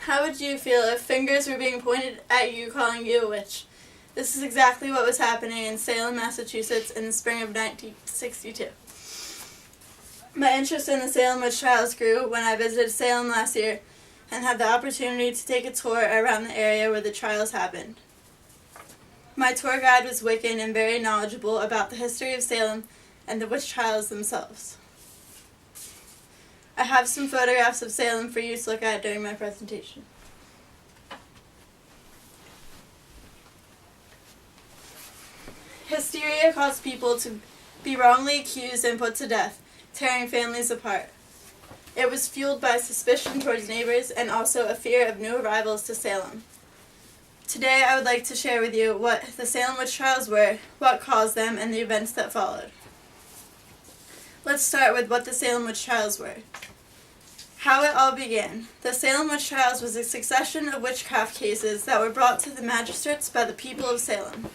How would you feel if fingers were being pointed at you calling you a witch? This is exactly what was happening in Salem, Massachusetts in the spring of 1962. My interest in the Salem witch trials grew when I visited Salem last year and had the opportunity to take a tour around the area where the trials happened. My tour guide was Wiccan and very knowledgeable about the history of Salem and the witch trials themselves. I have some photographs of Salem for you to look at during my presentation. Hysteria caused people to be wrongly accused and put to death, tearing families apart. It was fueled by suspicion towards neighbors and also a fear of new arrivals to Salem. Today I would like to share with you what the Salem witch trials were, what caused them, and the events that followed. Let's start with what the Salem witch trials were. How it all began. The Salem witch trials was a succession of witchcraft cases that were brought to the magistrates by the people of Salem.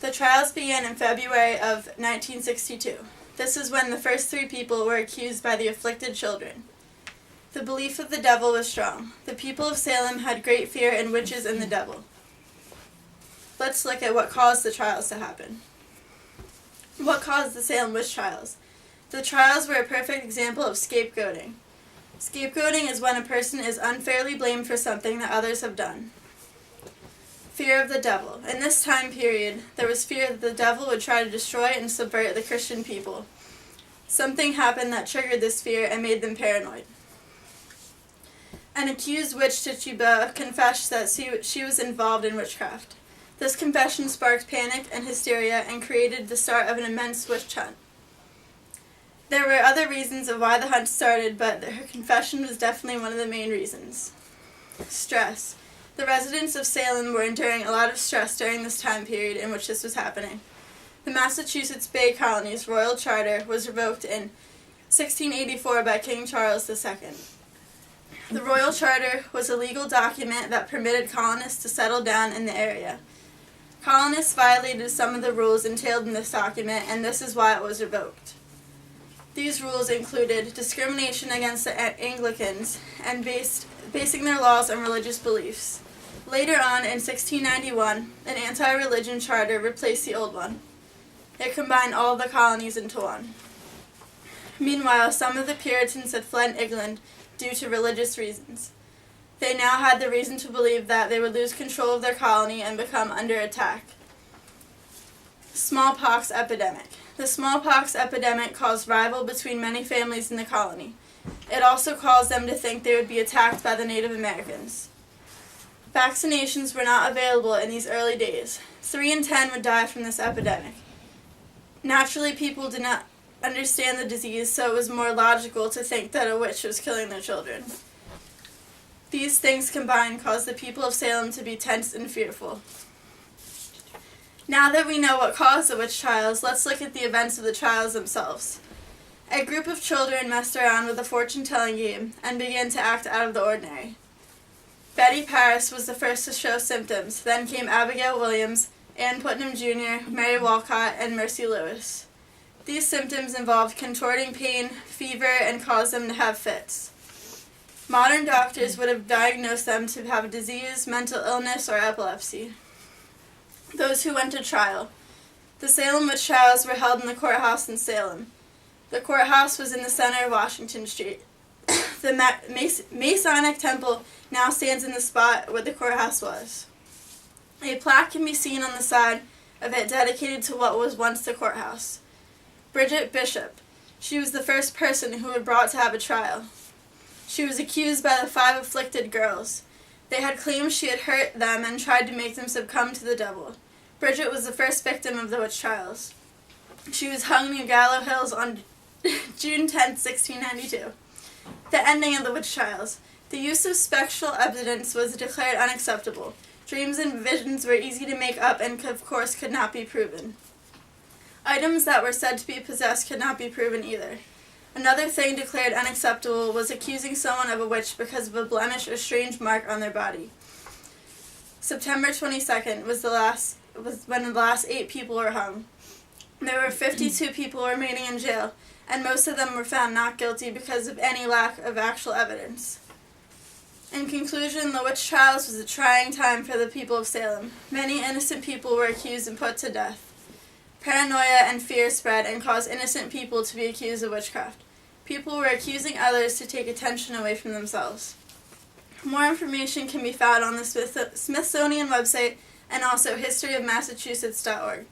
The trials began in February of 1962. This is when the first 3 people were accused by the afflicted children. The belief of the devil was strong. The people of Salem had great fear in witches and the devil. Let's look at what caused the trials to happen. What caused the Salem witch trials? The trials were a perfect example of scapegoating. Scapegoating is when a person is unfairly blamed for something that others have done. Fear of the devil. In this time period, there was fear that the devil would try to destroy and subvert the Christian people. Something happened that triggered this fear and made them paranoid. An accused witch, Tituba, confessed that she was involved in witchcraft. This confession sparked panic and hysteria and created the start of an immense witch hunt. There were other reasons of why the hunt started, but her confession was definitely one of the main reasons. Stress. The residents of Salem were enduring a lot of stress during this time period in which this was happening. The Massachusetts Bay Colony's royal charter was revoked in 1684 by King Charles II. The royal charter was a legal document that permitted colonists to settle down in the area. Colonists violated some of the rules entailed in this document, and this is why it was revoked. These rules included discrimination against the Anglicans and basing their laws on religious beliefs. Later on, in 1691, an anti-religion charter replaced the old one. It combined all of the colonies into one. Meanwhile, some of the Puritans had fled England due to religious reasons. They now had the reason to believe that they would lose control of their colony and become under attack. Smallpox epidemic. The smallpox epidemic caused rivalry between many families in the colony. It also caused them to think they would be attacked by the Native Americans. Vaccinations were not available in these early days. 3 in 10 would die from this epidemic. Naturally, people did not understand the disease, so it was more logical to think that a witch was killing their children. These things combined caused the people of Salem to be tense and fearful. Now that we know what caused the witch trials, let's look at the events of the trials themselves. A group of children messed around with a fortune-telling game and began to act out of the ordinary. Betty Paris was the first to show symptoms, then came Abigail Williams, Ann Putnam Jr., Mary Walcott, and Mercy Lewis. These symptoms involved contorting pain, fever, and caused them to have fits. Modern doctors would have diagnosed them to have a disease, mental illness, or epilepsy. Those who went to trial. The Salem witch trials were held in the courthouse in Salem. The courthouse was in the center of Washington Street. The Masonic Temple now stands in the spot where the courthouse was. A plaque can be seen on the side of it dedicated to what was once the courthouse. Bridget Bishop. She was the first person who was brought to have a trial. She was accused by the 5 afflicted girls. They had claimed she had hurt them and tried to make them succumb to the devil. Bridget was the first victim of the witch trials. She was hung near Gallows Hills on June 10, 1692. The ending of the witch trials. The use of spectral evidence was declared unacceptable. Dreams and visions were easy to make up and, of course, could not be proven. Items that were said to be possessed could not be proven either. Another thing declared unacceptable was accusing someone of a witch because of a blemish or strange mark on their body. September 22nd was when the last 8 people were hung. There were 52 people remaining in jail, and most of them were found not guilty because of any lack of actual evidence. In conclusion, the witch trials was a trying time for the people of Salem. Many innocent people were accused and put to death. Paranoia and fear spread and caused innocent people to be accused of witchcraft. People were accusing others to take attention away from themselves. More information can be found on the Smithsonian website and also historyofmassachusetts.org.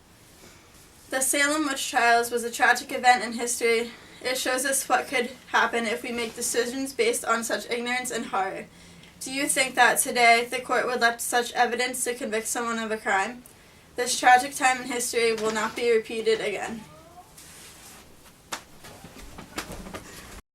The Salem witch trials was a tragic event in history. It shows us what could happen if we make decisions based on such ignorance and horror. Do you think that today the court would let such evidence to convict someone of a crime? This tragic time in history will not be repeated again.